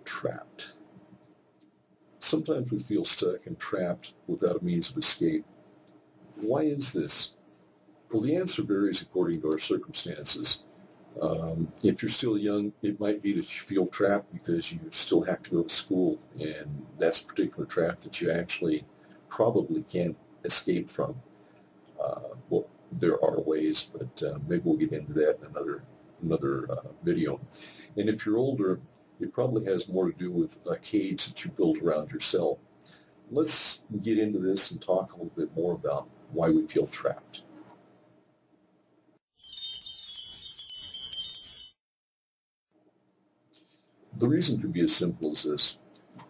Trapped. Sometimes we feel stuck and trapped without a means of escape. Why is this? Well, the answer varies according to our circumstances. If you're still young, it might be that you feel trapped because you still have to go to school, and that's a particular trap that you actually probably can't escape from. Well, there are ways, but maybe we'll get into that in another video. And if you're older, it probably has more to do with a cage that you build around yourself. Let's get into this and talk a little bit more about why we feel trapped. The reason could be as simple as this.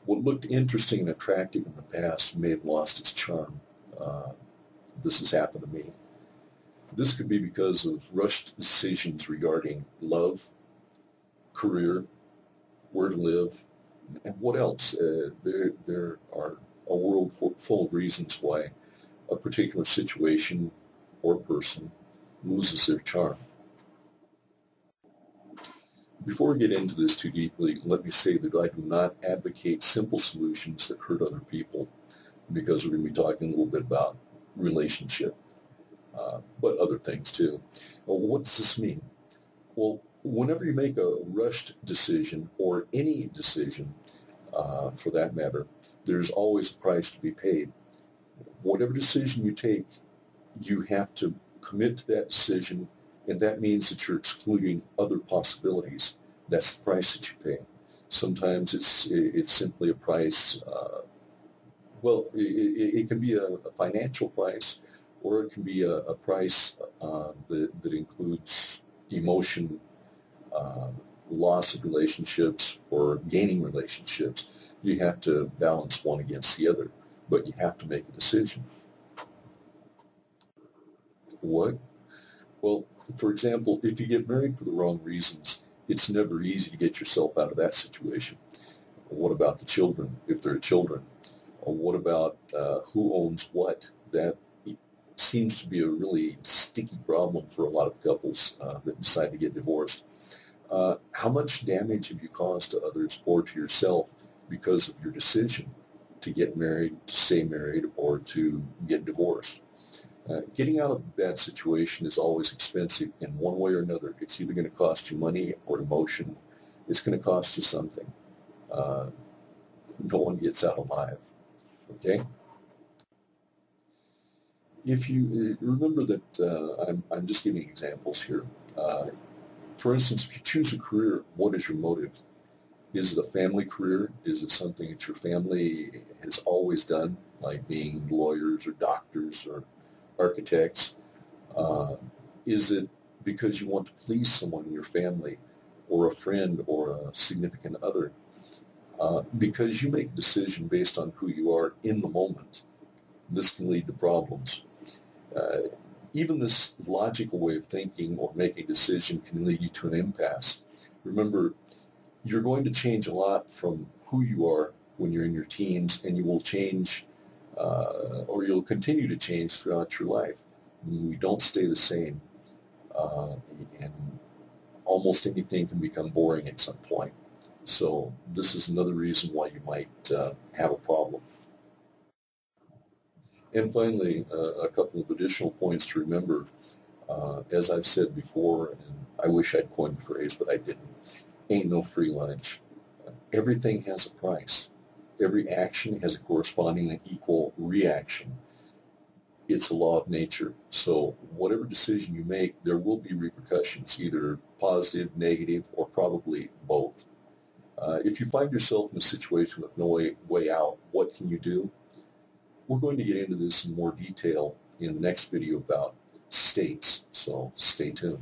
What looked interesting and attractive in the past may have lost its charm. This has happened to me. This could be because of rushed decisions regarding love, career, where to live, and what else. There are a world full of reasons why a particular situation or person loses their charm. Before we get into this too deeply, let me say that I do not advocate simple solutions that hurt other people, because we're going to be talking a little bit about relationship, but other things too. Well, what does this mean? Well, whenever you make a rushed decision, or any decision for that matter, there's always a price to be paid. Whatever decision you take, you have to commit to that decision, and that means that you're excluding other possibilities. That's the price that you pay. Sometimes it's simply a price. It can be a financial price, or it can be a price that includes emotion, loss of relationships, or gaining relationships. You have to balance one against the other, but you have to make a decision. What? Well, for example, if you get married for the wrong reasons, it's never easy to get yourself out of that situation. What about the children, if there are children? Or what about who owns what? That seems to be a really sticky problem for a lot of couples that decide to get divorced. How much damage have you caused to others or to yourself because of your decision to get married, to stay married, or to get divorced? Getting out of a bad situation is always expensive in one way or another. It's either going to cost you money or emotion. It's going to cost you something. No one gets out alive. Okay? If you remember that, I'm just giving examples here. For instance, if you choose a career, what is your motive? Is it a family career? Is it something that your family has always done, like being lawyers or doctors or architects? Is it because you want to please someone in your family, or a friend, or a significant other? Because you make a decision based on who you are in the moment, this can lead to problems. Even this logical way of thinking or making a decision can lead you to an impasse. Remember, you're going to change a lot from who you are when you're in your teens, and you will change, or you'll continue to change throughout your life. We don't stay the same, and almost anything can become boring at some point. So this is another reason why you might have a problem. And finally, a couple of additional points to remember. As I've said before, and I wish I'd coined the phrase, but I didn't, ain't no free lunch. Everything has a price. Every action has a corresponding and equal reaction. It's a law of nature. So whatever decision you make, there will be repercussions, either positive, negative, or probably both. If you find yourself in a situation with no way out, what can you do? We're going to get into this in more detail in the next video about states, so stay tuned.